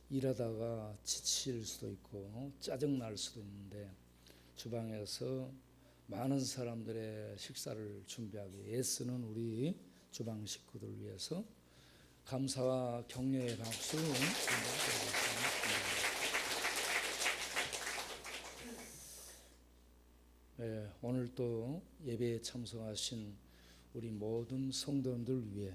일하다가 지칠 수도 있고 짜증 날 수도 있는데 주방에서 많은 사람들의 식사를 준비하기 애쓰는 우리 주방 식구들 위해서 감사와 격려의 박수 드리겠습니다. 네, 오늘 또 예배에 참석하신 우리 모든 성도님들 위해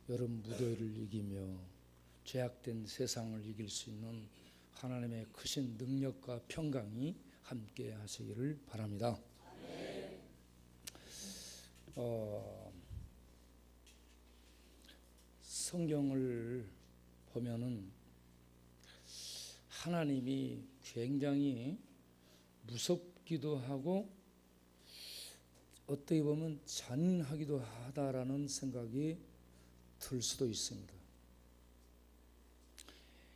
여름 무더위를 이기며 죄악된 세상을 이길 수 있는 하나님의 크신 능력과 평강이 함께 하시기를 바랍니다. 성경을 보면은 하나님이 굉장히 무섭기도 하고 어떻게 보면 잔인하기도 하다라는 생각이 들 수도 있습니다.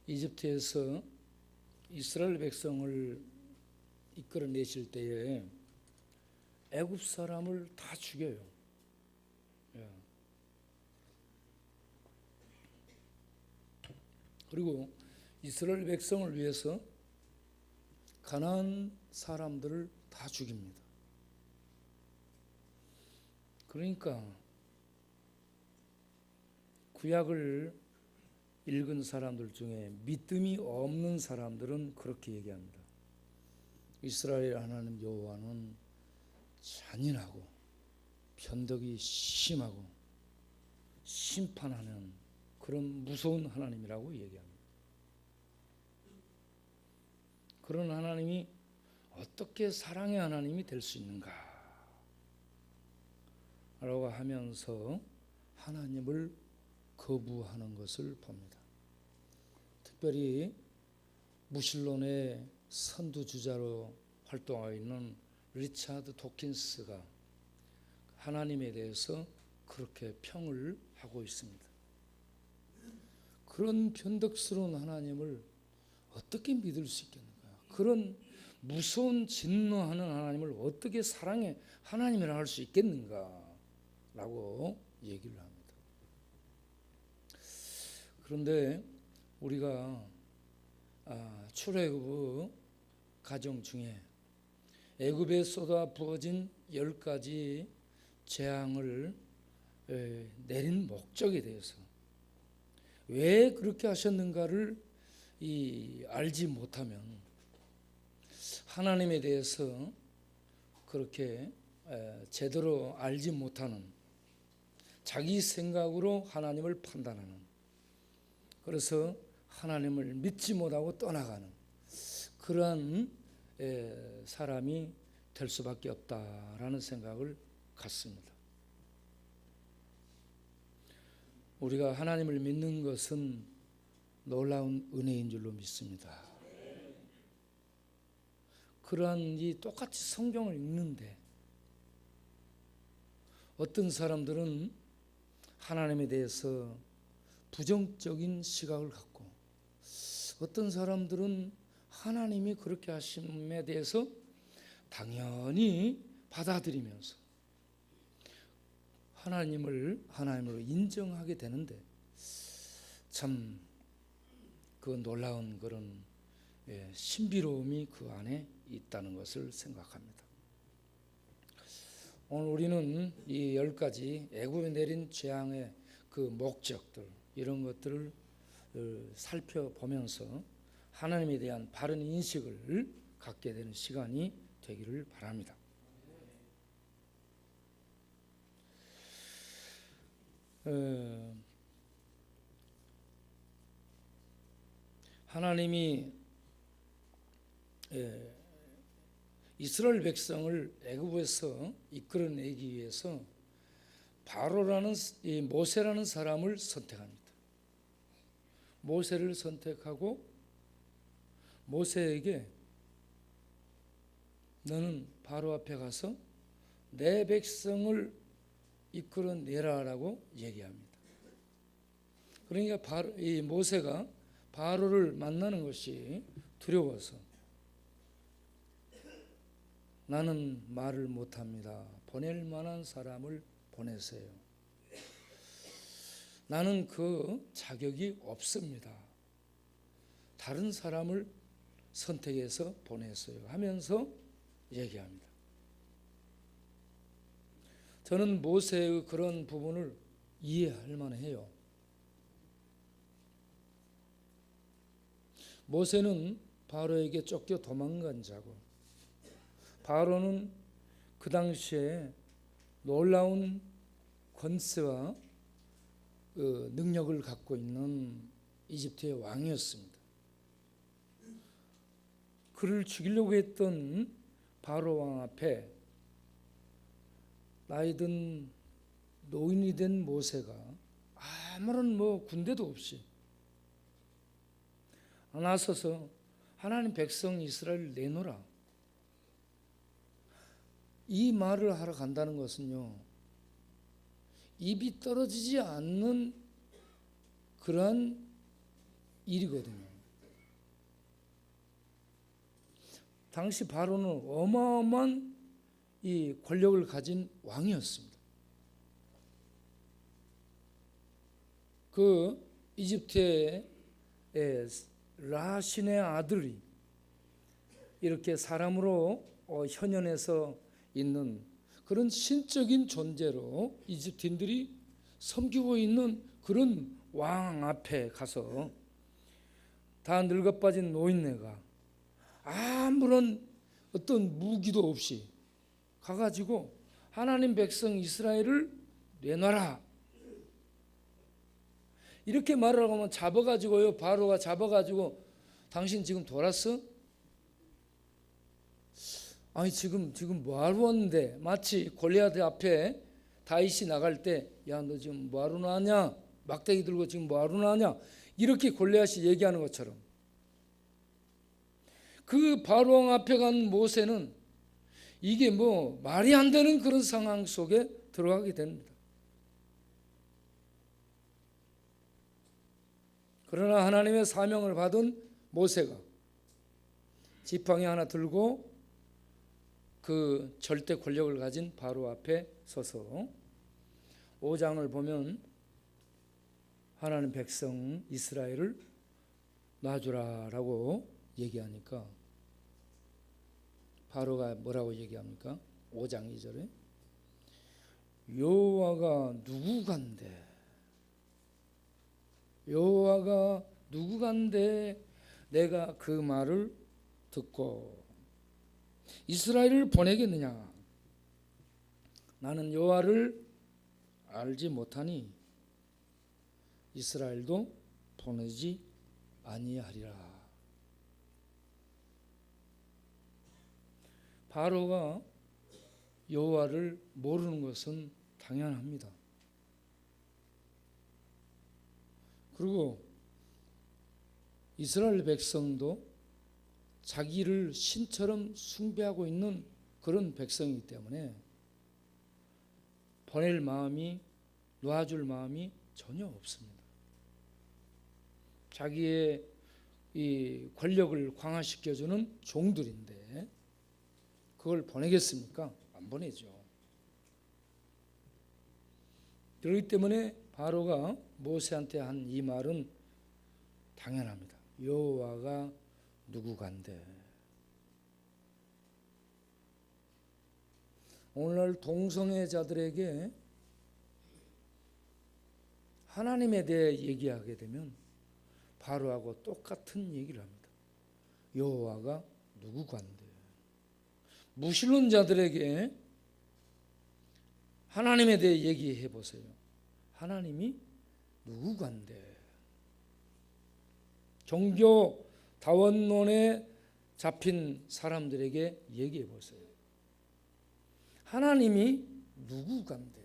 이집트에서 이스라엘 백성을 이끌어내실 때에 애굽 사람을 다 죽여요. 그리고 이스라엘 백성을 위해서 가나안 사람들을 다 죽입니다. 그러니까 구약을 읽은 사람들 중에 믿음이 없는 사람들은 그렇게 얘기합니다. 이스라엘 하나님 여호와는 잔인하고 변덕이 심하고 심판하는 그런 무서운 하나님이라고 얘기합니다. 그런 하나님이 어떻게 사랑의 하나님이 될 수 있는가 라고 하면서 하나님을 거부하는 것을 봅니다. 특별히 무신론의 선두주자로 활동하고 있는 리차드 도킨스가 하나님에 대해서 그렇게 평을 하고 있습니다. 그런 변덕스러운 하나님을 어떻게 믿을 수 있겠는가? 그런 무서운 진노하는 하나님을 어떻게 사랑의 하나님이라 할 수 있겠는가? 라고 얘기를 합니다. 그런데 우리가 출애굽 가정 중에 애굽에 쏟아 부어진 10가지 재앙을 내린 목적에 대해서 왜 그렇게 하셨는가를 알지 못하면 하나님에 대해서 그렇게 제대로 알지 못하는 자기 생각으로 하나님을 판단하는, 그래서 하나님을 믿지 못하고 떠나가는 그러한 사람이 될 수밖에 없다라는 생각을 갖습니다. 우리가 하나님을 믿는 것은 놀라운 은혜인 줄로 믿습니다. 그러한 이 똑같이 성경을 읽는데 어떤 사람들은 하나님에 대해서 부정적인 시각을 갖고 어떤 사람들은 하나님이 그렇게 하심에 대해서 당연히 받아들이면서 하나님으로 인정하게 되는데 참 그 놀라운 그런 신비로움이 그 안에 있다는 것을 생각합니다. 오늘 우리는 이 10가지 애굽에 내린 재앙의 그 목적들, 이런 것들을 살펴보면서 하나님에 대한 바른 인식을 갖게 되는 시간이 되기를 바랍니다. 하나님이 이스라엘 백성을 애굽에서 이끌어내기 위해서 바로라는 이 모세라는 사람을 선택합니다. 모세를 선택하고 모세에게 너는 바로 앞에 가서 내 백성을 이끌어내라라고 얘기합니다. 그러니까 이 모세가 바로를 만나는 것이 두려워서 나는 말을 못합니다. 보낼 만한 사람을 보내세요. 나는 그 자격이 없습니다. 다른 사람을 선택해서 보냈어요 하면서 얘기합니다. 저는 모세의 그런 부분을 이해할 만해요. 모세는 바로에게 쫓겨 도망간 자고, 바로는 그 당시에 놀라운 권세와 능력을 갖고 있는 이집트의 왕이었습니다. 그를 죽이려고 했던 바로 왕 앞에 나이든 노인이 된 모세가 아무런 군대도 없이 나서서 하나님 백성 이스라엘을 내놓으라, 이 말을 하러 간다는 것은요, 입이 떨어지지 않는 그러한 일이거든요. 당시 바로는 어마어마한 이 권력을 가진 왕이었습니다. 그 이집트의 라신의 아들이 이렇게 사람으로 현현해서 있는 그런 신적인 존재로 이집트인들이 섬기고 있는 그런 왕 앞에 가서 다 늙어빠진 노인네가 아무런 어떤 무기도 없이 가가지고 하나님 백성 이스라엘을 내놔라, 이렇게 말을 하면 잡아가지고요, 바로가 잡아가지고 당신 지금 돌았어? 아니 지금 뭐하러 왔는데, 마치 골리앗 앞에 다윗이 나갈 때 야 너 지금 뭐하러 나왔냐, 막대기 들고 지금 뭐하러 나왔냐, 이렇게 골리앗이 얘기하는 것처럼 그 바로 왕 앞에 간 모세는 이게 말이 안 되는 그런 상황 속에 들어가게 됩니다. 그러나 하나님의 사명을 받은 모세가 지팡이 하나 들고 그 절대 권력을 가진 바로 앞에 서서 5장을 보면 하나님 백성 이스라엘을 놔주라라고 얘기하니까 바로가 뭐라고 얘기합니까? 5장 2절에 여호와가 누구간데, 여호와가 누구간데 내가 그 말을 듣고 이스라엘을 보내겠느냐, 나는 여호와를 알지 못하니 이스라엘도 보내지 아니하리라. 바로가 여호와를 모르는 것은 당연합니다. 그리고 이스라엘 백성도 자기를 신처럼 숭배하고 있는 그런 백성이기 때문에 보낼 마음이, 놔줄 마음이 전혀 없습니다. 자기의 이 권력을 강화시켜주는 종들인데 그걸 보내겠습니까? 안 보내죠. 그렇기 때문에 바로가 모세한테 한 이 말은 당연합니다. 여호와가 누구간데. 오늘날 동성애자들에게 하나님에 대해 얘기하게 되면 바로하고 똑같은 얘기를 합니다. 여호와가 누구간데. 무신론자들에게 하나님에 대해 얘기해 보세요. 하나님이 누구간데. 종교 다원론에 잡힌 사람들에게 얘기해 보세요. 하나님이 누구간데.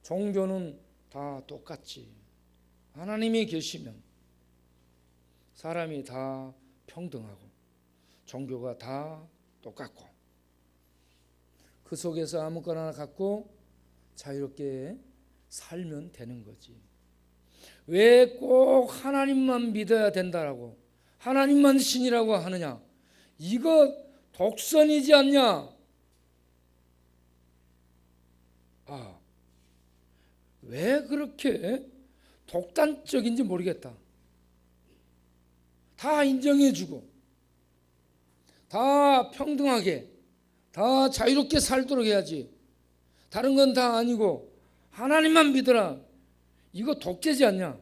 종교는 다 똑같지. 하나님이 계시면 사람이 다 평등하고 종교가 다 똑같고 그 속에서 아무거나 갖고 자유롭게 살면 되는 거지. 왜 꼭 하나님만 믿어야 된다라고, 하나님만 신이라고 하느냐? 이거 독선이지 않냐? 왜 그렇게 독단적인지 모르겠다. 다 인정해주고 다 평등하게 다 자유롭게 살도록 해야지. 다른 건 다 아니고 하나님만 믿어라. 이거 독재지 않냐?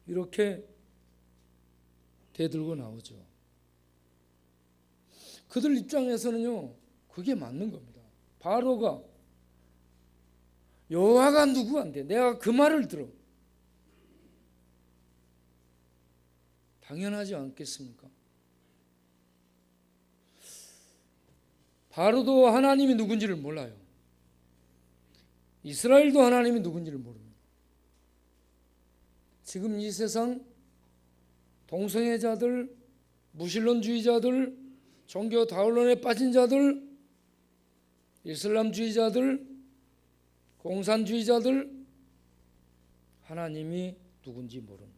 이렇게 대들고 나오죠. 그들 입장에서는요, 그게 맞는 겁니다. 바로가 여호와가 누구한테 내가 그 말을 들어. 당연하지 않겠습니까? 바로도 하나님이 누군지를 몰라요. 이스라엘도 하나님이 누군지를 모릅니다. 지금 이 세상 동성애자들, 무신론주의자들, 종교 다원론에 빠진 자들, 이슬람주의자들, 공산주의자들, 하나님이 누군지 모릅니다.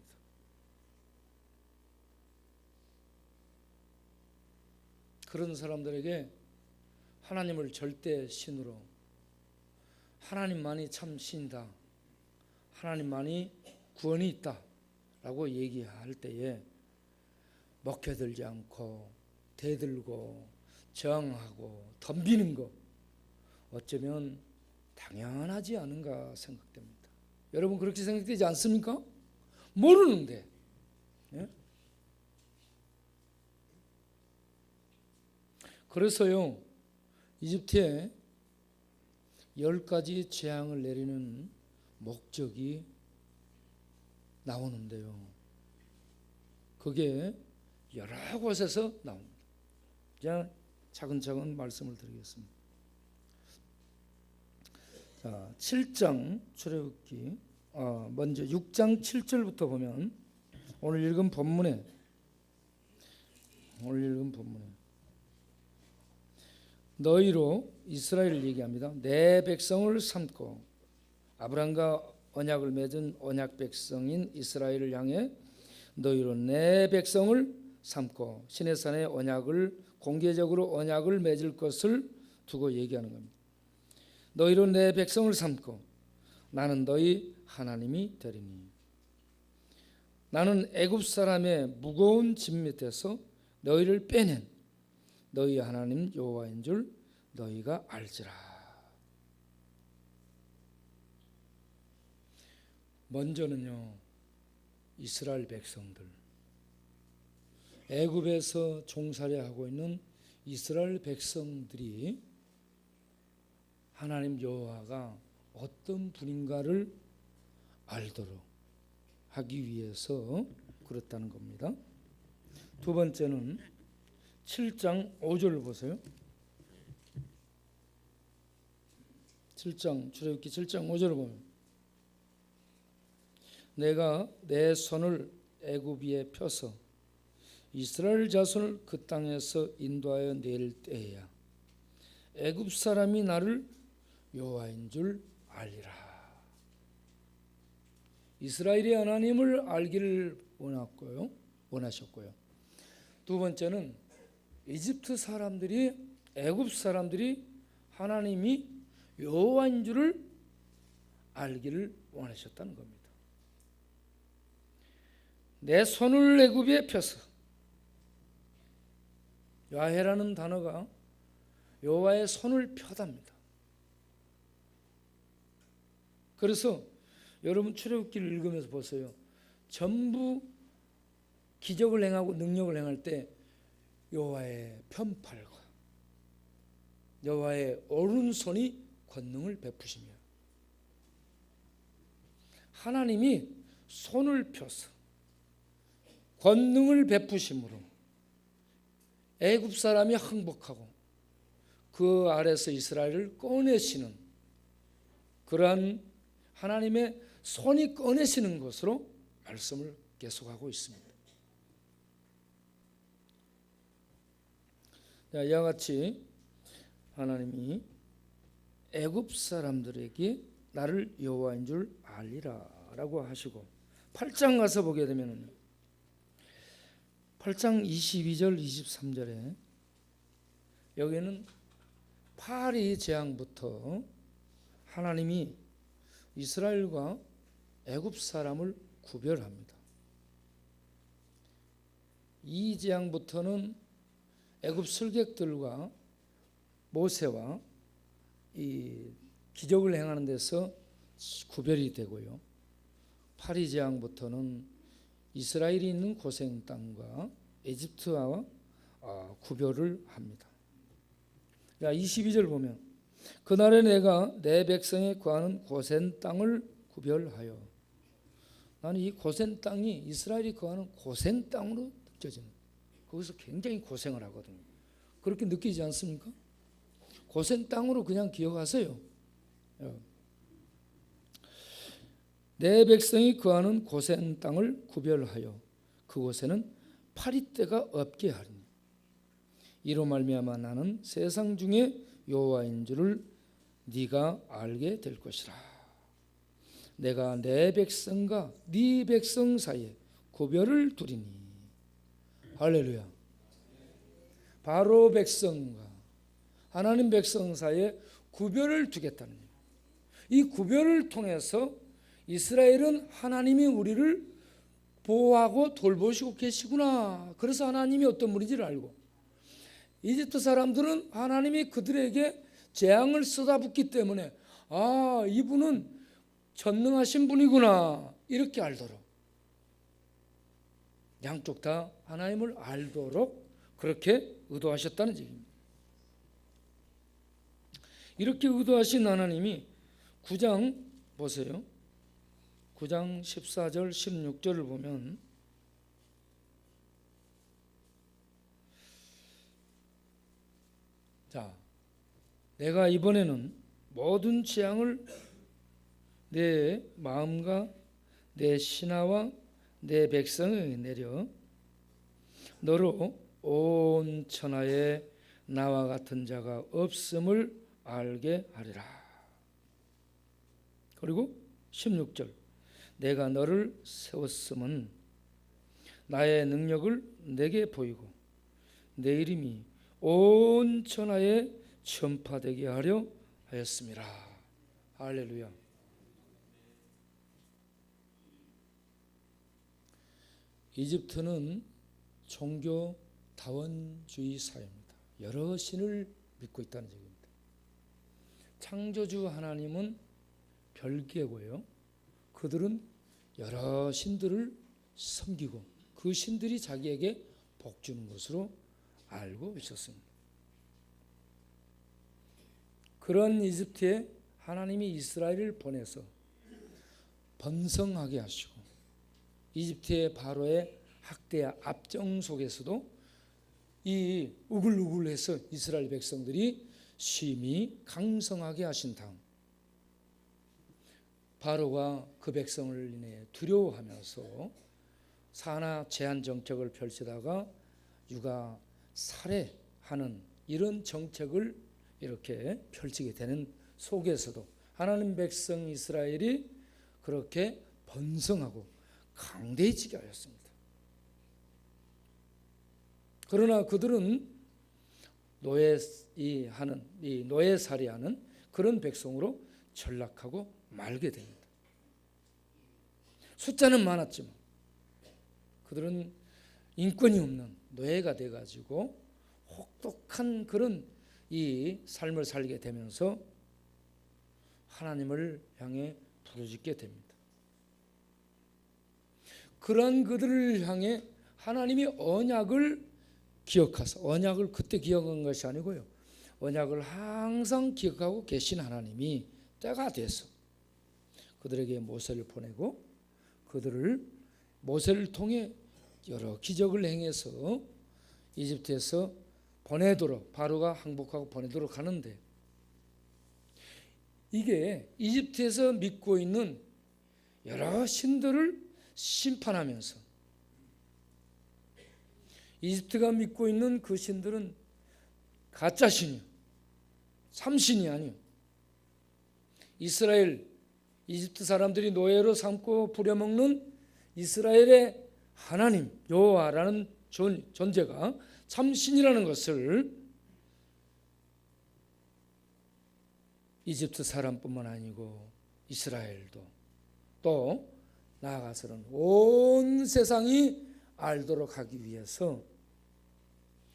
그런 사람들에게 하나님을 절대 신으로, 하나님만이 참 신이다, 하나님만이 구원이 있다 라고 얘기할 때에 먹혀들지 않고 대들고 저항하고 덤비는 거, 어쩌면 당연하지 않은가 생각됩니다. 여러분 그렇게 생각되지 않습니까? 모르는데. 예? 그래서요, 이집트에 10가지 재앙을 내리는 목적이 나오는데요, 그게 여러 곳에서 나옵니다. 이제 차근차근 말씀을 드리겠습니다. 자, 7장 출애굽기, 먼저 6장 7절부터 보면 오늘 읽은 본문에 너희로 이스라엘을 얘기합니다. 내 백성을 삼고 아브라함과 언약을 맺은 언약 백성인 이스라엘을 향해 너희로 내 백성을 삼고 시내산의 언약을 공개적으로 언약을 맺을 것을 두고 얘기하는 겁니다. 너희로 내 백성을 삼고 나는 너희 하나님이 되리니 나는 애굽 사람의 무거운 짐 밑에서 너희를 빼낸 너희 하나님 여호와인 줄 너희가 알지라. 먼저는요, 이스라엘 백성들, 애굽에서 종살이하고 있는 이스라엘 백성들이 하나님 여호와가 어떤 분인가를 알도록 하기 위해서 그렇다는 겁니다. 두 번째는 7장 5절을 보세요. 7장 출애굽기 7장 5절을 보면 내가 내 손을 애굽 위에 펴서 이스라엘 자손을 그 땅에서 인도하여 낼 때야 애굽 사람이 나를 여호와인 줄 알리라. 이스라엘이 하나님을 알기를 원하셨고요. 두 번째는 이집트 사람들이, 애굽 사람들이 하나님이 여호와인 줄을 알기를 원하셨다는 겁니다. 내 손을 애굽에 펴서, 야훼라는 단어가 여호와의 손을 펴답니다. 그래서 여러분 출애굽기를 읽으면서 보세요. 전부 기적을 행하고 능력을 행할 때 여호와의 편팔과 여호와의 오른손이 권능을 베푸시며 하나님이 손을 펴서 권능을 베푸심으로 애굽 사람이 항복하고 그 아래서 이스라엘을 꺼내시는 그러한 하나님의 손이 꺼내시는 것으로 말씀을 계속하고 있습니다. 이와 같이 하나님이 애굽 사람들에게 나를 여호와인 줄 알리라 라고 하시고 8장 가서 보게 되면 8장 22절 23절에 여기는 파리 재앙부터 하나님이 이스라엘과 애굽 사람을 구별합니다. 이 재앙부터는 애굽 술객들과 모세와 이 기적을 행하는 데서 구별이 되고요. 8위 재앙부터는 이스라엘이 있는 고생 땅과 에집트와 구별을 합니다. 22절 보면 그날에 내가 내 백성에 거하는 고센 땅을 구별하여, 나는 이 고센 땅이 이스라엘이 거하는 고생 땅으로 느껴지는, 거기서 굉장히 고생을 하거든요. 그렇게 느끼지 않습니까? 고생 땅으로 그냥 기억하세요. 내 백성이 거하는 고센 땅을 구별하여 그곳에는 파리떼가 없게 하리니 이로 말미암아 나는 세상 중에 여호와인 줄을 네가 알게 될 것이라. 내가 내 백성과 네 백성 사이에 구별을 두리니. 할렐루야. 바로 백성과 하나님 백성 사이에 구별을 두겠다는 거예요. 이 구별을 통해서 이스라엘은 하나님이 우리를 보호하고 돌보시고 계시구나, 그래서 하나님이 어떤 분인지를 알고, 이집트 사람들은 하나님이 그들에게 재앙을 쏟아붓기 때문에 이분은 전능하신 분이구나 이렇게 알도록, 양쪽 다 하나님을 알도록 그렇게 의도하셨다는 얘기입니다. 이렇게 의도하신 하나님이 9장 보세요. 9장 14절 16절을 보면 내가 이번에는 모든 재앙을 내 마음과 내 신하와 내 백성에게 내려 너로 온 천하에 나와 같은 자가 없음을 알게 하리라. 그리고 16절 내가 너를 세웠음은 나의 능력을 내게 보이고 내 이름이 온 천하에 전파되게 하려 하였습니다. 할렐루야. 이집트는 종교 다원주의 사회입니다. 여러 신을 믿고 있다는 얘기입니다. 창조주 하나님은 별개고요. 그들은 여러 신들을 섬기고 그 신들이 자기에게 복 주는 것으로 알고 있었습니다. 그런 이집트에 하나님이 이스라엘을 보내서 번성하게 하시고 이집트의 바로의 학대와 압정 속에서도 이 우글우글해서 이스라엘 백성들이 심히 강성하게 하신 다음 바로가 그 백성을 인해 두려워하면서 산하 제한 정책을 펼치다가 육아 살해하는 이런 정책을 이렇게 펼치게 되는 속에서도 하나님 백성 이스라엘이 그렇게 번성하고 강대해지게 하였습니다. 그러나 그들은 노예살이하는 그런 백성으로 전락하고 말게 됩니다. 숫자는 많았지만 그들은 인권이 없는 노예가 돼가지고 혹독한 그런 이 삶을 살게 되면서 하나님을 향해 부르짖게 됩니다. 그런 그들을 향해 하나님이 언약을 기억하사, 언약을 그때 기억한 것이 아니고요, 언약을 항상 기억하고 계신 하나님이 때가 돼서 그들에게 모세를 보내고 그들을 모세를 통해 여러 기적을 행해서 이집트에서 보내도록, 바로가 항복하고 보내도록 하는데, 이게 이집트에서 믿고 있는 여러 신들을 심판하면서 이집트가 믿고 있는 그 신들은 가짜 신이요, 참신이 아니요, 이집트 사람들이 노예로 삼고 부려먹는 이스라엘의 하나님 여호와라는 존재가 참신이라는 것을 이집트 사람뿐만 아니고 이스라엘도 또 나아가서는 온 세상이 알도록 하기 위해서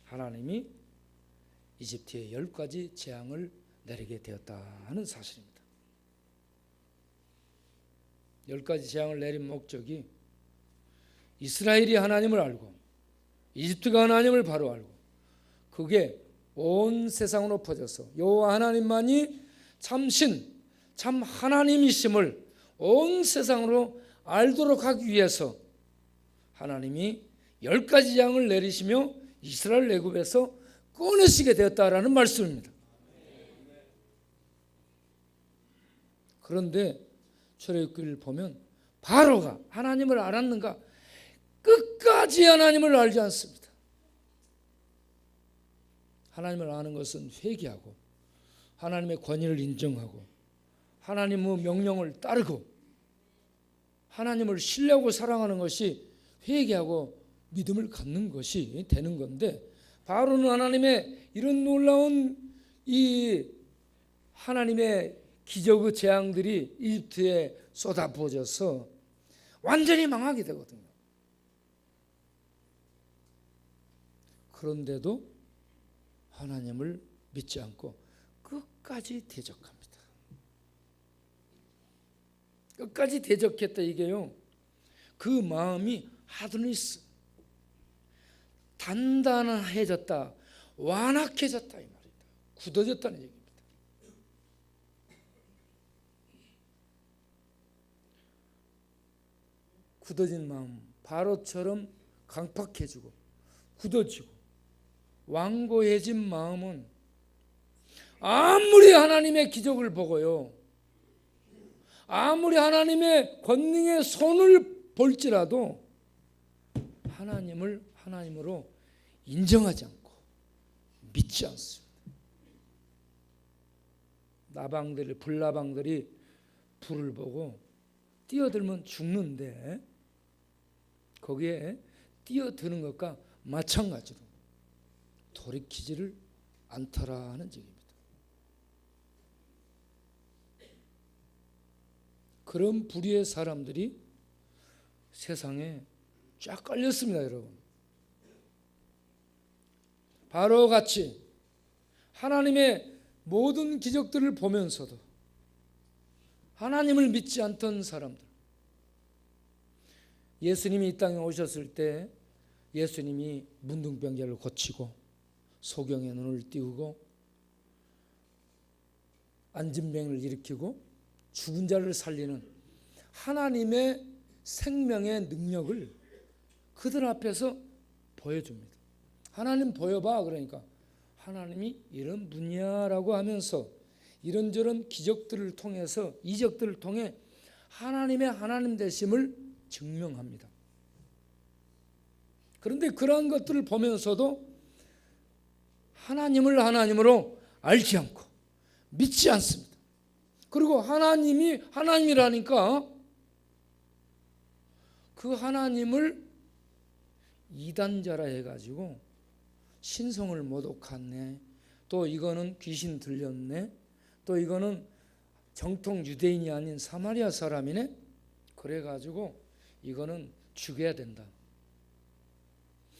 하나님이 이집트에 10가지 재앙을 내리게 되었다는 사실입니다. 10가지 재앙을 내린 목적이 이스라엘이 하나님을 알고 이집트가 하나님을 바로 알고 그게 온 세상으로 퍼져서 여호와 하나님만이 참신, 참 하나님이심을 온 세상으로 알도록 하기 위해서 하나님이 10가지 재앙을 내리시며 이스라엘 애굽에서 꺼내시게 되었다라는 말씀입니다. 그런데 출애굽기를 보면 바로가 하나님을 알았는가? 끝까지 하나님을 알지 않습니다. 하나님을 아는 것은 회개하고 하나님의 권위를 인정하고 하나님의 명령을 따르고 하나님을 신뢰하고 사랑하는 것이 회개하고 믿음을 갖는 것이 되는 건데, 바로는 하나님의 이런 놀라운 이 하나님의 기적의 재앙들이 이집트에 쏟아부어져서 완전히 망하게 되거든요. 그런데도 하나님을 믿지 않고 끝까지 대적합니다. 끝까지 대적했다 이게요, 그 마음이 하드니스, 단단해졌다, 완악해졌다 이 말입니다. 굳어졌다는 얘기입니다. 굳어진 마음, 바로처럼 강팍해지고 굳어지고 완고해진 마음은 아무리 하나님의 기적을 보고요, 아무리 하나님의 권능의 손을 볼지라도 하나님을 하나님으로 인정하지 않고 믿지 않습니다. 나방들이, 불나방들이 불을 보고 뛰어들면 죽는데 거기에 뛰어드는 것과 마찬가지로 돌이키지를 않더라는 얘기입니다. 그런 불의의 사람들이 세상에 쫙 깔렸습니다, 여러분. 바로같이 하나님의 모든 기적들을 보면서도 하나님을 믿지 않던 사람들, 예수님이 이 땅에 오셨을 때 예수님이 문둥병자를 고치고 소경의 눈을 띄우고 안진병을 일으키고 죽은 자를 살리는 하나님의 생명의 능력을 그들 앞에서 보여줍니다. 하나님 보여봐, 그러니까 하나님이 이런 분야라고 하면서 이런저런 기적들을 통해서, 이적들을 통해 하나님의 하나님 되심을 증명합니다. 그런데 그러한 것들을 보면서도 하나님을 하나님으로 알지 않고 믿지 않습니다. 그리고 하나님이 하나님이라니까 그 하나님을 이단자라 해가지고 신성을 모독하네, 또 이거는 귀신 들렸네, 또 이거는 정통 유대인이 아닌 사마리아 사람이네, 그래가지고 이거는 죽여야 된다.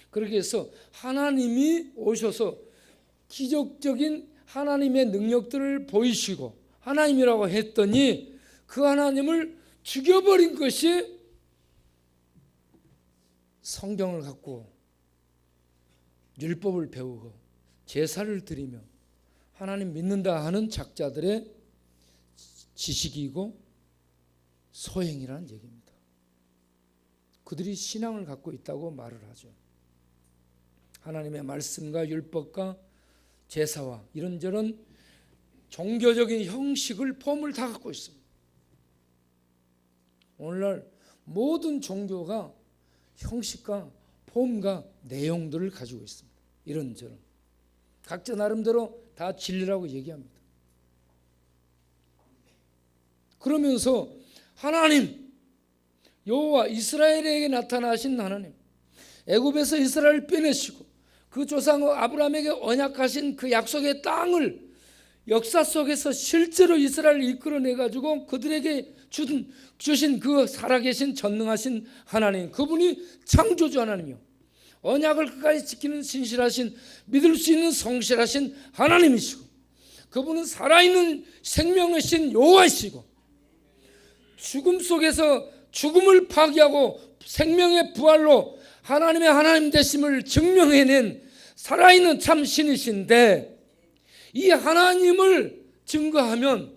그렇게 해서 하나님이 오셔서 기적적인 하나님의 능력들을 보이시고 하나님이라고 했더니 그 하나님을 죽여버린 것이 성경을 갖고 율법을 배우고 제사를 드리며 하나님 믿는다 하는 작자들의 지식이고 소행이라는 얘기입니다. 그들이 신앙을 갖고 있다고 말을 하죠. 하나님의 말씀과 율법과 제사와 이런저런 종교적인 형식을, 폼을 다 갖고 있습니다. 오늘날 모든 종교가 형식과 폼과 내용들을 가지고 있습니다. 이런저런 각자 나름대로 다 진리라고 얘기합니다. 그러면서 하나님, 여호와 이스라엘에게 나타나신 하나님, 애굽에서 이스라엘을 빼내시고 그 조상 아브라함에게 언약하신 그 약속의 땅을 역사 속에서 실제로 이스라엘을 이끌어내가지고 그들에게 주신 그 살아계신 전능하신 하나님, 그분이 창조주 하나님이요, 언약을 끝까지 지키는 신실하신, 믿을 수 있는 성실하신 하나님이시고, 그분은 살아있는 생명의 신 여호와이시고, 죽음 속에서 죽음을 파괴하고 생명의 부활로 하나님의 하나님 되심을 증명해낸 살아있는 참 신이신데, 이 하나님을 증거하면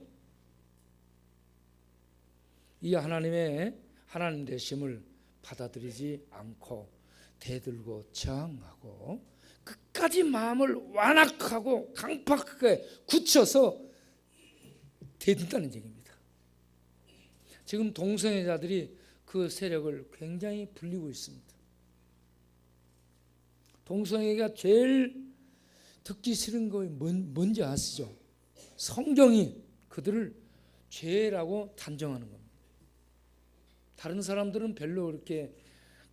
이 하나님의 하나님 되심을 받아들이지 않고 대들고 저항하고 끝까지 마음을 완악하고 강팍하게 굳혀서 대든다는 얘기입니다. 지금 동성애자들이 그 세력을 굉장히 불리고 있습니다. 동성애가 제일 듣기 싫은 거 뭔지 아시죠? 성경이 그들을 죄라고 단정하는 겁니다. 다른 사람들은 별로 그렇게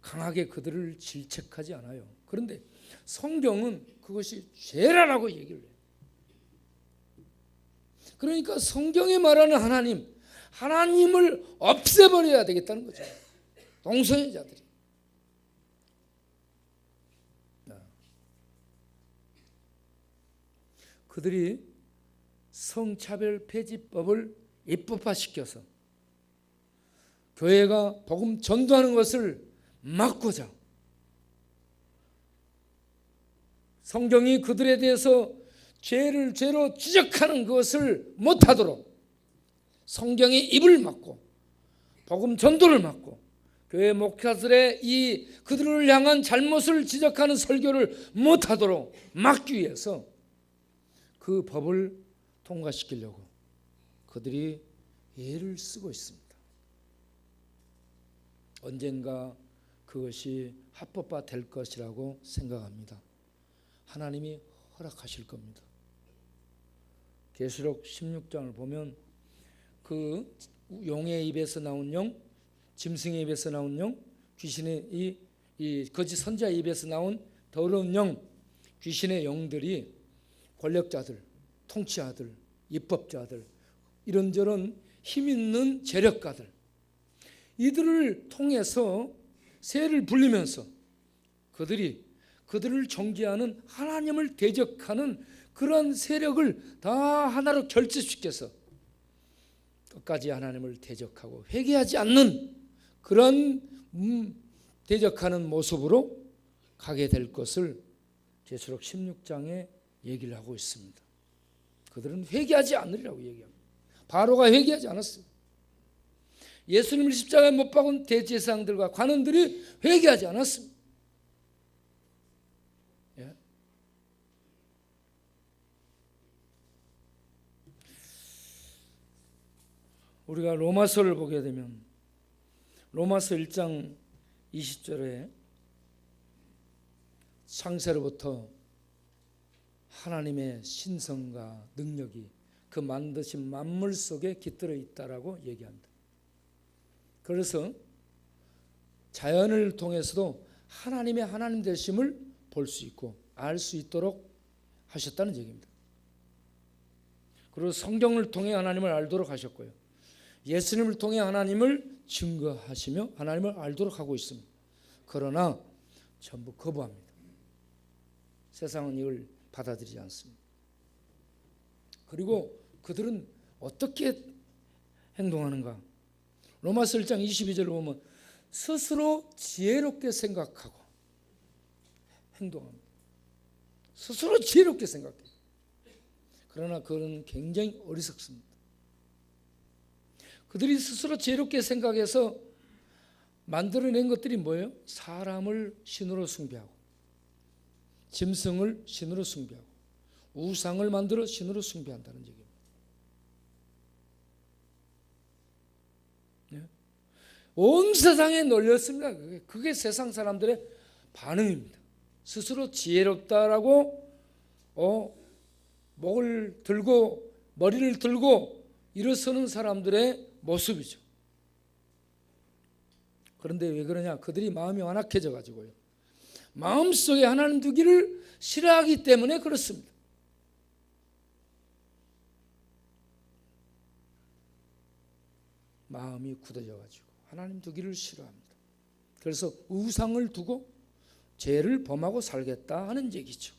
강하게 그들을 질책하지 않아요. 그런데 성경은 그것이 죄라고 얘기를 해요. 그러니까 성경이 말하는 하나님을 없애버려야 되겠다는 거죠. 동성애자들이. 그들이 성차별 폐지법을 입법화시켜서 교회가 복음 전도하는 것을 막고자, 성경이 그들에 대해서 죄를 죄로 지적하는 것을 못하도록 성경의 입을 막고 복음 전도를 막고 교회 목사들의 이 그들을 향한 잘못을 지적하는 설교를 못하도록 막기 위해서 그 법을 통과시키려고 그들이 애를 쓰고 있습니다. 언젠가 그것이 합법화 될 것이라고 생각합니다. 하나님이 허락하실 겁니다. 계시록 16장을 보면 그 용의 입에서 나온 영, 짐승의 입에서 나온 영, 귀신의 이 거짓 선지자의 입에서 나온 더러운 영, 귀신의 영들이 권력자들, 통치자들, 입법자들, 이런저런 힘 있는 재력가들, 이들을 통해서 세를 불리면서 그들을 정죄하는 하나님을 대적하는 그런 세력을 다 하나로 결집시켜서 끝까지 하나님을 대적하고 회개하지 않는 그런 대적하는 모습으로 가게 될 것을 계시록 16장에 얘기를 하고 있습니다. 그들은 회개하지 않으리라고 얘기합니다. 바로가 회개하지 않았어요. 예수님을 십자가에 못 박은 대제사장들과 관원들이 회개하지 않았습니다. 예? 우리가 로마서를 보게 되면 로마서 1장 20절에 창세로부터 하나님의 신성과 능력이 그 만드신 만물 속에 깃들어 있다라고 얘기합니다. 그래서 자연을 통해서도 하나님의 하나님 되심을 볼 수 있고 알 수 있도록 하셨다는 얘기입니다. 그리고 성경을 통해 하나님을 알도록 하셨고요. 예수님을 통해 하나님을 증거하시며 하나님을 알도록 하고 있습니다. 그러나 전부 거부합니다. 세상은 이걸 받아들이지 않습니다. 그리고 그들은 어떻게 행동하는가? 로마서 1장 22절을 보면 스스로 지혜롭게 생각하고 행동합니다. 스스로 지혜롭게 생각해요. 그러나 그는 굉장히 어리석습니다. 그들이 스스로 지혜롭게 생각해서 만들어낸 것들이 뭐예요? 사람을 신으로 숭배하고 짐승을 신으로 숭배하고 우상을 만들어 신으로 숭배한다는 얘기입니다. 네? 온 세상에 널렸습니다. 그게 세상 사람들의 반응입니다. 스스로 지혜롭다라고 목을 들고 머리를 들고 일어서는 사람들의 모습이죠. 그런데 왜 그러냐? 그들이 마음이 완악해져 가지고요. 마음속에 하나님 두기를 싫어하기 때문에 그렇습니다. 마음이 굳어져 가지고 하나님 두기를 싫어합니다. 그래서 우상을 두고 죄를 범하고 살겠다 하는 얘기죠.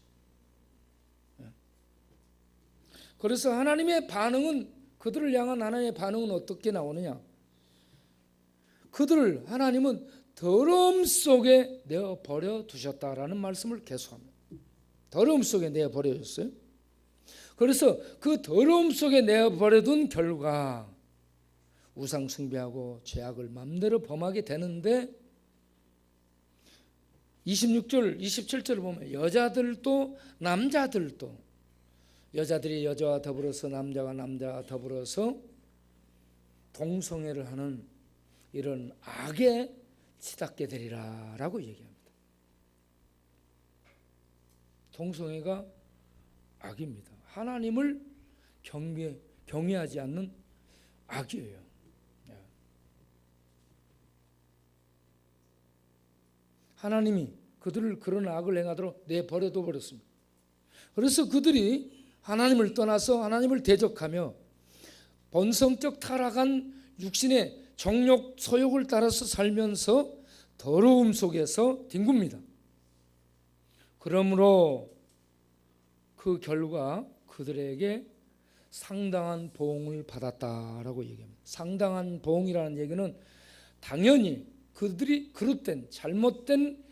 그래서 하나님의 반응은, 그들을 향한 하나님의 반응은 어떻게 나오느냐? 그들을 하나님은 더러움 속에 내어버려 두셨다라는 말씀을 계속합니다. 더러움 속에 내어버려 줬어요. 그래서 그 더러움 속에 내어버려 둔 결과 우상 숭배하고 죄악을 마음대로 범하게 되는데, 26절 27절을 보면 여자들도 남자들도, 여자들이 여자와 더불어서 남자가 남자와 더불어서 동성애를 하는 이런 악에 치닫게 되리라 라고 얘기합니다. 동성애가 악입니다. 하나님을 경외하지 않는 악이에요. 하나님이 그들을 그런 악을 행하도록 내버려둬 버렸습니다. 그래서 그들이 하나님을 떠나서 하나님을 대적하며 본성적 타락한 육신의 정욕 소욕을 따라서 살면서 더러움 속에서 뒹굽니다. 그러므로 그 결과 그들에게 상당한 보응을 받았다라고 얘기합니다. 상당한 보응이라는 얘기는 당연히 그들이 그릇된 잘못된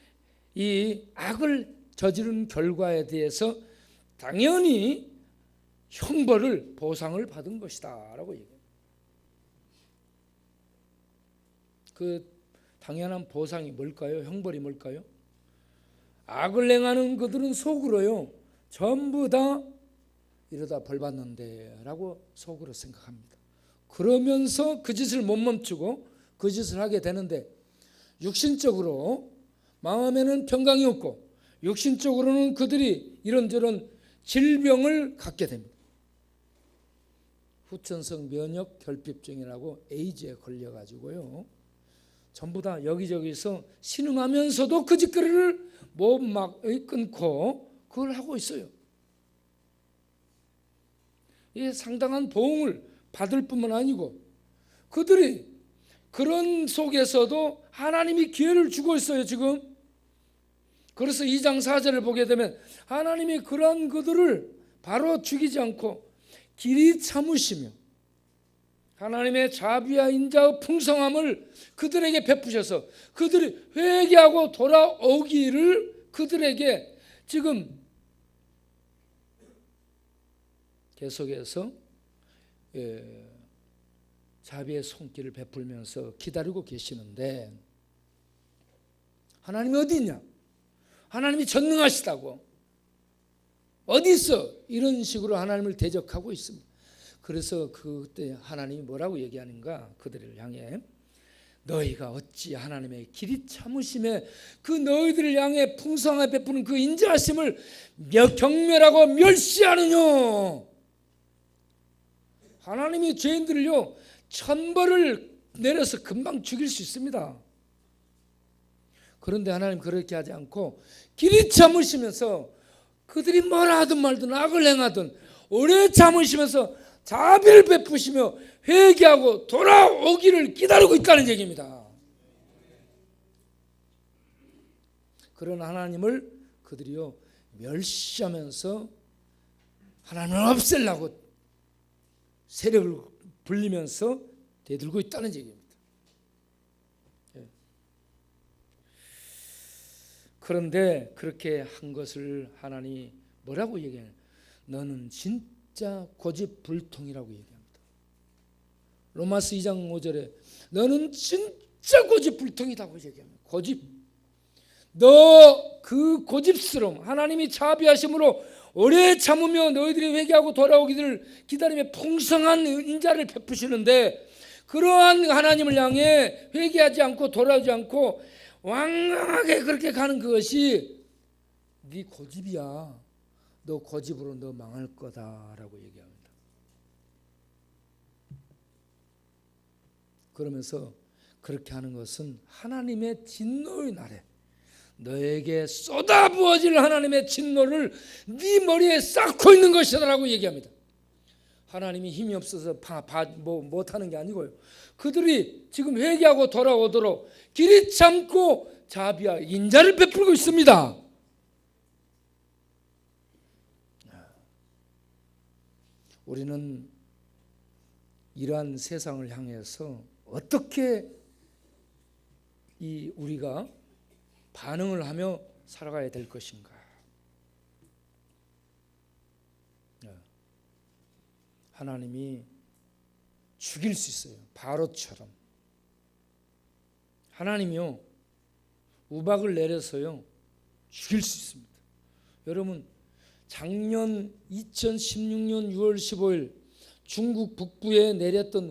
이 악을 저지른 결과에 대해서 당연히 형벌을, 보상을 받은 것이다 라고 얘기합니다. 그 당연한 보상이 뭘까요? 형벌이 뭘까요? 악을 행하는 그들은 속으로요, 전부 다 이러다 벌 받는데 라고 속으로 생각합니다. 그러면서 그 짓을 못 멈추고 그 짓을 하게 되는데, 육신적으로 마음에는 평강이 없고 육신적으로는 그들이 이런저런 질병을 갖게 됩니다. 후천성 면역 결핍증이라고 에이즈에 걸려가지고요, 전부 다 여기저기서 신음하면서도 그 짓거리를 못 막 끊고 그걸 하고 있어요. 이 상당한 보응을 받을 뿐만 아니고 그들이 그런 속에서도 하나님이 기회를 주고 있어요 지금. 그래서 2장 4절을 보게 되면 하나님이 그런 그들을 바로 죽이지 않고 길이 참으시며 하나님의 자비와 인자와 풍성함을 그들에게 베푸셔서 그들이 회개하고 돌아오기를 그들에게 지금 계속해서 자비의 손길을 베풀면서 기다리고 계시는데, 하나님이 어디 있냐? 하나님이 전능하시다고 어디 있어? 이런 식으로 하나님을 대적하고 있습니다. 그래서 그때 하나님이 뭐라고 얘기하는가? 그들을 향해 너희가 어찌 하나님의 길이 참으심에 그 너희들을 향해 풍성하게 베푸는 그 인자하심을 경멸하고 멸시하느냐? 하나님이 죄인들을요 천벌을 내려서 금방 죽일 수 있습니다. 그런데 하나님 그렇게 하지 않고 길이 참으시면서 그들이 뭐라 하든 말든 악을 행하든 오래 참으시면서 자비를 베푸시며 회개하고 돌아오기를 기다리고 있다는 얘기입니다. 그런 하나님을 그들이요 멸시하면서 하나님을 없애려고 세력을 불리면서 대들고 있다는 얘기입니다. 그런데 그렇게 한 것을 하나님이 뭐라고 얘기해요? 너는 진짜 고집불통이라고 얘기합니다. 로마서 2장 5절에 너는 진짜 고집불통이라고 얘기합니다. 고집. 너 그 고집스러움, 하나님이 자비하심으로 오래 참으며 너희들이 회개하고 돌아오기를 기다리며 풍성한 인자를 베푸시는데, 그러한 하나님을 향해 회개하지 않고 돌아오지 않고 왕왕하게 그렇게 가는 그것이 네 고집이야. 너 고집으로 너 망할 거다라고 얘기합니다. 그러면서 그렇게 하는 것은 하나님의 진노의 날에 너에게 쏟아부어질 하나님의 진노를 네 머리에 쌓고 있는 것이다라고 얘기합니다. 하나님이 힘이 없어서 못하는 게 아니고요. 그들이 지금 회개하고 돌아오도록 길이 참고 자비와 인자를 베풀고 있습니다. 우리는 이러한 세상을 향해서 어떻게 우리가 반응을 하며 살아가야 될 것인가? 하나님이 죽일 수 있어요. 바로처럼. 하나님이요, 우박을 내려서요, 죽일 수 있습니다. 여러분, 작년 2016년 6월 15일 중국 북부에 내렸던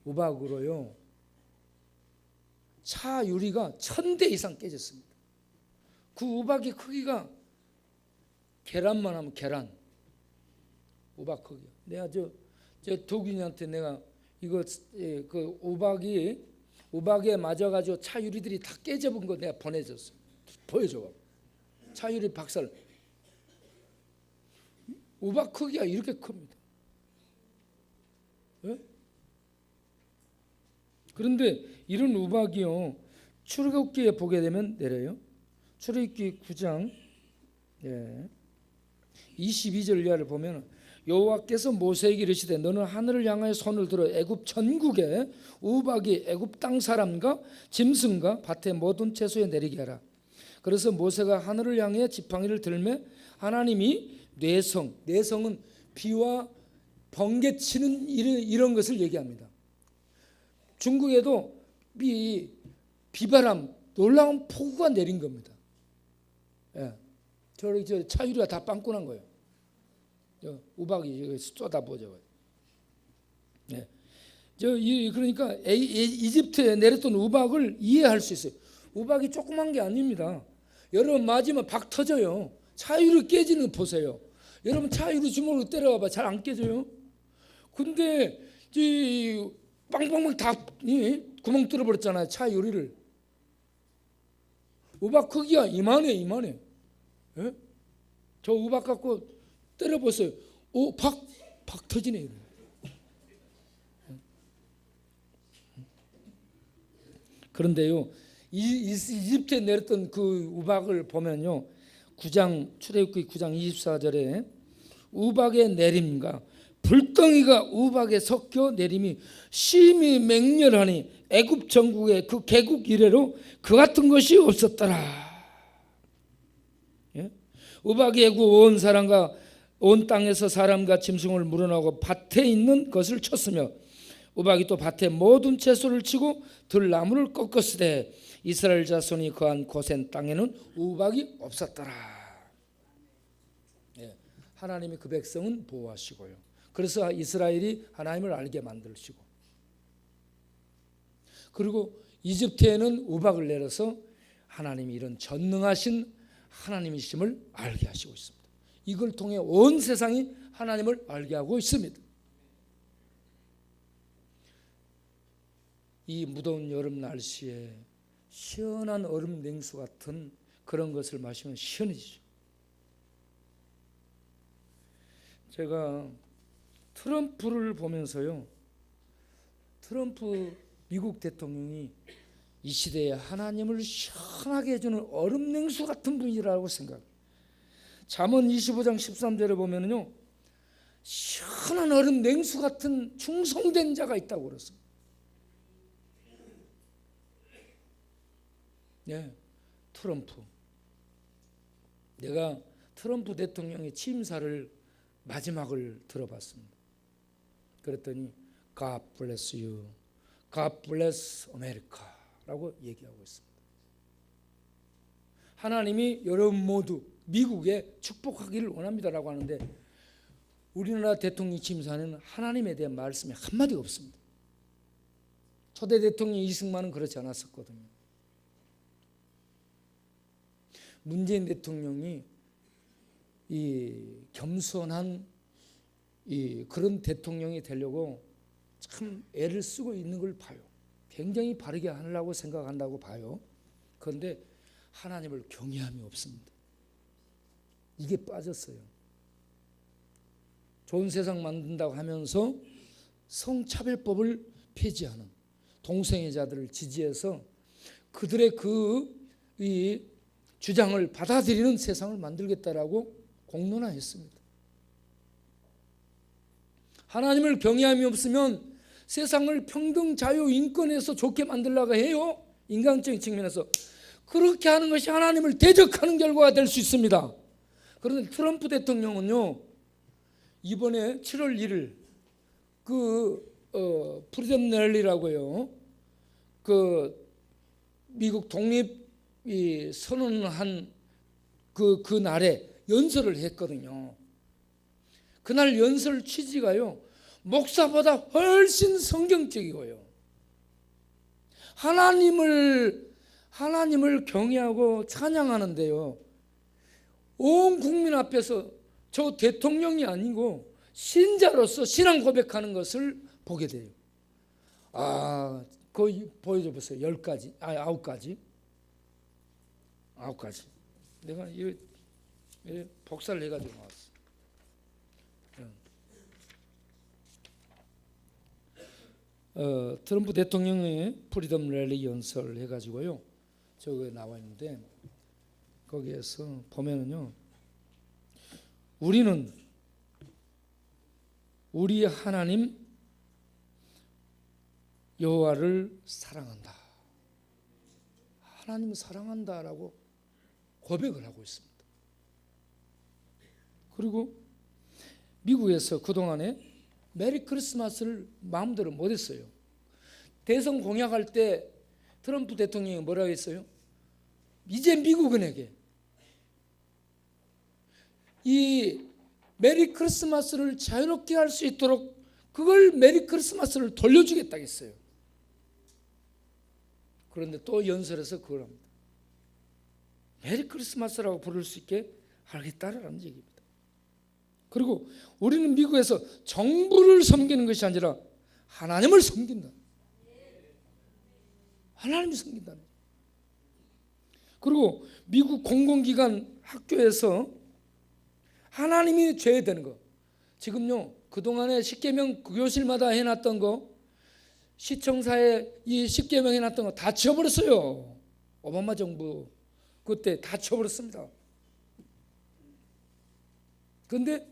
우박으로요, 차 유리가 1000대 이상 깨졌습니다. 그 우박의 크기가 계란만 하면 계란, 우박 크기. 내가 저 도균이한테 내가 이거 그 우박에 맞아가지고 차 유리들이 다 깨져본 거 내가 보내줬어. 보여줘. 차 유리 박살. 우박 크기가 이렇게 큽니다. 네? 그런데 이런 우박이요, 출애굽기에 보게 되면 내려요. 출애굽기 9장 22절 이하를 보면 여호와께서 모세에게 이르시되 너는 하늘을 향하여 손을 들어 애굽 전국에 우박이 애굽 땅 사람과 짐승과 밭의 모든 채소에 내리게 하라. 그래서 모세가 하늘을 향해 지팡이를 들매 하나님이 내성은 비와 번개 치는 이런 것을 얘기합니다. 중국에도 비바람, 놀라운 폭우가 내린 겁니다. 저 차유리가 다 빵꾸난 거예요. 우박이 쏟아부어져. 그러니까 이집트에 내렸던 우박을 이해할 수 있어요. 우박이 조그만 게 아닙니다. 여러분 맞으면 박 터져요. 차유리 깨지는 거 보세요. 여러분 차유리 주먹으로 때려봐 잘 안 깨져요. 근데 빵빵빵 다 구멍 뚫어버렸잖아요. 차유리를. 우박 크기가 이만해. 예? 저 우박 갖고 때려보세요. 박 터지네. 그런데요, 이집트에 내렸던 그 우박을 보면요, 출애굽기 9장 24절에 우박의 내림과 불덩이가 우박에 섞여 내림이 심히 맹렬하니 애굽 전국에 그 개국 이래로 그 같은 것이 없었더라. 우박이 애굽 온 땅에서 사람과 짐승을 물어나고 밭에 있는 것을 쳤으며 우박이 또 밭에 모든 채소를 치고 들나무를 꺾었으되 이스라엘 자손이 거한 고센 땅에는 우박이 없었더라. 하나님이 그 백성은 보호하시고요. 그래서 이스라엘이 하나님을 알게 만드시고, 그리고 이집트에는 우박을 내려서 하나님이 이런 전능하신 하나님이심을 알게 하시고 있습니다. 이걸 통해 온 세상이 하나님을 알게 하고 있습니다. 이 무더운 여름 날씨에 시원한 얼음 냉수 같은 그런 것을 마시면 시원해지죠. 제가 트럼프를 보면서요, 트럼프 미국 대통령이 이 시대에 하나님을 시원하게 해주는 얼음 냉수 같은 분이라고 생각해요. 잠언 25장 13절에 보면요, 시원한 얼음 냉수 같은 충성된 자가 있다고 그랬어요. 트럼프. 내가 트럼프 대통령의 취임사를 마지막을 들어봤습니다. 그랬더니 God bless you, God bless America 라고 얘기하고 있습니다. 하나님이 여러분 모두 미국에 축복하기를 원합니다라고 하는데, 우리나라 대통령 취임사는 하나님에 대한 말씀이 한마디가 없습니다. 초대 대통령 이승만은 그렇지 않았었거든요. 문재인 대통령이 이 겸손한 그런 대통령이 되려고 참 애를 쓰고 있는 걸 봐요. 굉장히 바르게 하려고 생각한다고 봐요. 그런데 하나님을 경외함이 없습니다. 이게 빠졌어요. 좋은 세상 만든다고 하면서 성차별법을 폐지하는 동성애자들을 지지해서 그들의 이 주장을 받아들이는 세상을 만들겠다라고 공론화했습니다. 하나님을 경외함이 없으면 세상을 평등, 자유, 인권에서 좋게 만들려고 해요. 인간적인 측면에서. 그렇게 하는 것이 하나님을 대적하는 결과가 될 수 있습니다. 그런데 트럼프 대통령은요, 이번에 7월 1일 프리덤 랠리라고요, 미국 독립이 선언한 그 날에 연설을 했거든요. 그날 연설 취지가요, 목사보다 훨씬 성경적이고요, 하나님을 경외하고 찬양하는데요, 온 국민 앞에서 저 대통령이 아니고 신자로서 신앙 고백하는 것을 보게 돼요. 거의 보여줘 보세요. 10가지, 9가지. 9가지. 내가 이 복사를 해가지고 나왔어. 트럼프 대통령의 프리덤 랠리 연설을 해가지고요, 저거 나와 있는데, 거기에서 보면은요, 우리는 우리 하나님 여호와를 사랑한다. 하나님을 사랑한다라고 고백을 하고 있습니다. 그리고 미국에서 그동안에 메리 크리스마스를 마음대로 못했어요. 대선 공약할 때 트럼프 대통령이 뭐라고 했어요? 이제 미국인에게 이 메리 크리스마스를 자유롭게 할 수 있도록 그걸 메리 크리스마스를 돌려주겠다고 했어요. 그런데 또 연설에서 그걸 합니다. 메리 크리스마스라고 부를 수 있게 하겠다라는 얘기입니다. 그리고 우리는 미국에서 정부를 섬기는 것이 아니라 하나님을 섬긴다. 하나님을 섬긴다. 그리고 미국 공공기관 학교에서 하나님이 죄되는 거, 지금요 그동안에 십계명 그 교실마다 해놨던 거, 시청사에 이 십계명 해놨던 거 다 지워버렸어요. 오바마 정부 그때 다 지워버렸습니다. 그런데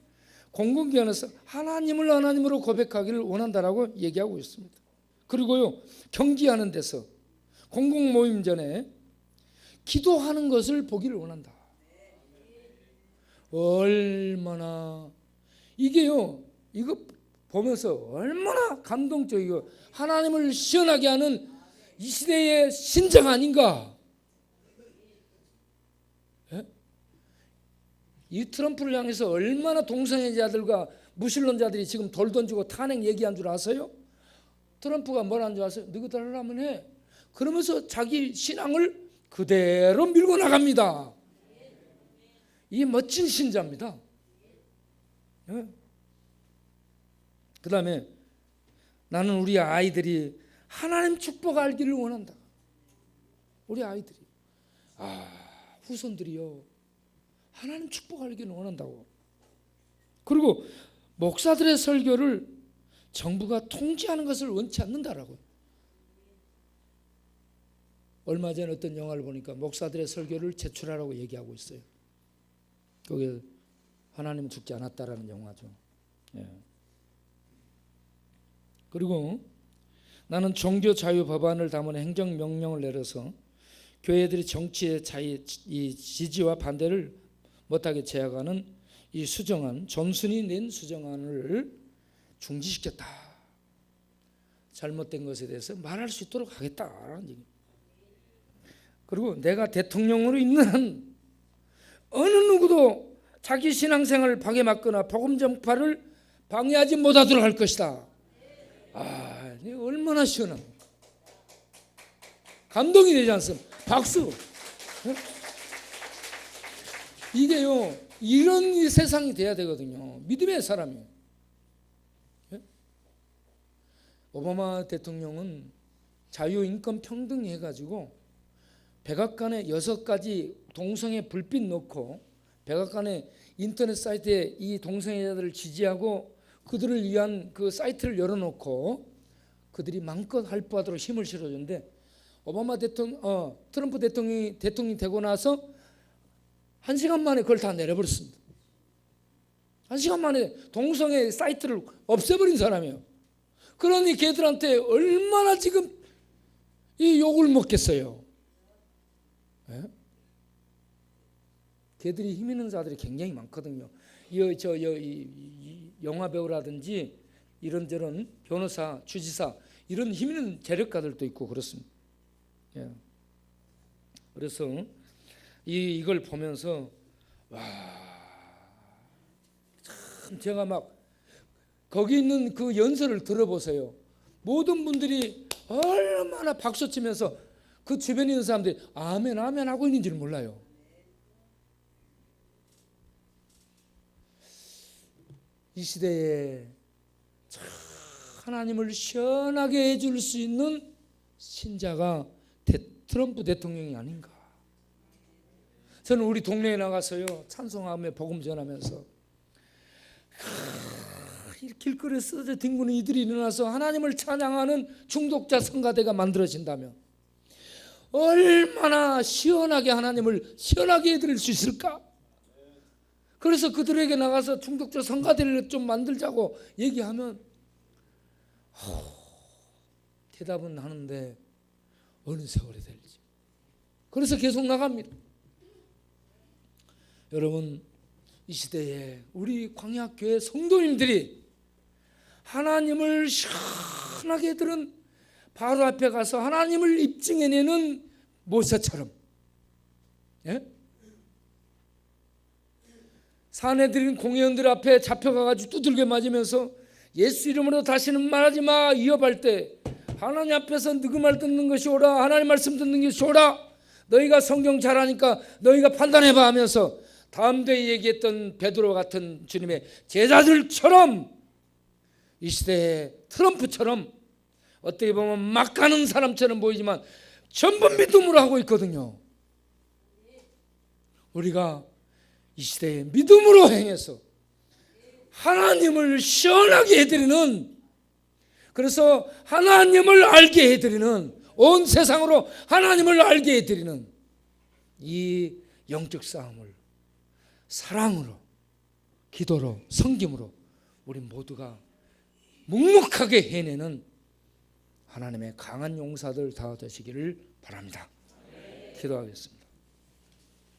공공기관에서 하나님을 하나님으로 고백하기를 원한다라고 얘기하고 있습니다. 그리고요, 경기하는 데서 공공 모임 전에 기도하는 것을 보기를 원한다. 얼마나 이게요, 이거 보면서 얼마나 감동적이고 하나님을 시원하게 하는 이 시대의 신장 아닌가. 예? 이 트럼프를 향해서 얼마나 동성애자들과 무신론자들이 지금 돌 던지고 탄핵 얘기한 줄 아세요? 트럼프가 뭐라는 줄 아세요? 너희들 하려면 해. 그러면서 자기 신앙을 그대로 밀고 나갑니다. 이 멋진 신자입니다. 예? 그 다음에 나는 우리 아이들이 하나님 축복 알기를 원한다. 우리 아이들이, 후손들이요, 하나님 축복 알기를 원한다고. 그리고 목사들의 설교를 정부가 통제하는 것을 원치 않는다라고. 얼마 전에 어떤 영화를 보니까 목사들의 설교를 제출하라고 얘기하고 있어요. 거기에 하나님은 죽지 않았다라는 영화죠. 예. 그리고 나는 종교 자유 법안을 담은 행정명령을 내려서 교회들이 정치의 이 지지와 반대를 못하게 제약하는 이 수정안, 존슨이 낸 수정안을 중지시켰다. 잘못된 것에 대해서 말할 수 있도록 하겠다라는 얘기. 그리고 내가 대통령으로 있는 한 어느 누구도 자기 신앙생활을 방해받거나 복음 전파를 방해하지 못하도록 할 것이다. 얼마나 시원한, 감동이 되지 않습니까? 박수. 이게요, 이런 세상이 돼야 되거든요. 믿음의 사람이. 오바마 대통령은 자유, 인권, 평등 해가지고 백악관에 6가지 동성애 불빛 놓고 백악관의 인터넷 사이트에 이 동성애자들을 지지하고 그들을 위한 그 사이트를 열어놓고 그들이 마음껏 할부하도록 힘을 실어주는데 오바마 대통령, 트럼프 대통령이 되고 나서 1시간 만에 그걸 다 내려버렸습니다. 1시간 만에 동성애 사이트를 없애버린 사람이에요. 그러니 걔들한테 얼마나 지금 이 욕을 먹겠어요. 예? 걔들이 힘 있는 자들이 굉장히 많거든요. 영화 배우라든지 이런저런 변호사, 주지사 이런 힘 있는 재력가들도 있고 그렇습니다. 예. 그래서 이걸 보면서 참 제가 막 거기 있는 그 연설을 들어보세요. 모든 분들이 얼마나 박수치면서 그 주변에 있는 사람들이 아멘 아멘 하고 있는지를 몰라요. 이 시대에 하나님을 시원하게 해줄 수 있는 신자가 트럼프 대통령이 아닌가. 저는 우리 동네에 나가서요 찬송하며 복음 전하면서 길거리에 쓰러져 뒹구는 이들이 일어나서 하나님을 찬양하는 중독자 성가대가 만들어진다면 얼마나 시원하게 하나님을 시원하게 해드릴 수 있을까. 그래서 그들에게 나가서 중독자 성가대를 좀 만들자고 얘기하면 대답은 하는데 어느 세월이 될지. 그래서 계속 나갑니다. 여러분, 이 시대에 우리 광야교회 성도님들이 하나님을 시원하게 들은 바로 앞에 가서 하나님을 입증해내는 모세처럼, 예? 사내들인 공회원들 앞에 잡혀가가지고 두들겨 맞으면서 예수 이름으로 다시는 말하지 마 위협할 때 하나님 앞에서 누구 말 듣는 것이 옳아, 하나님 말씀 듣는 것이 옳아, 너희가 성경 잘하니까 너희가 판단해봐 하면서 다음 대에 얘기했던 베드로 같은 주님의 제자들처럼 이 시대의 트럼프처럼 어떻게 보면 막 가는 사람처럼 보이지만 전부 믿음으로 하고 있거든요. 우리가 이 시대에 믿음으로 행해서 하나님을 시원하게 해드리는, 그래서 하나님을 알게 해드리는, 온 세상으로 하나님을 알게 해드리는 이 영적 싸움을 사랑으로, 기도로, 섬김으로 우리 모두가 묵묵하게 해내는 하나님의 강한 용사들 다 되시기를 바랍니다. 기도하겠습니다.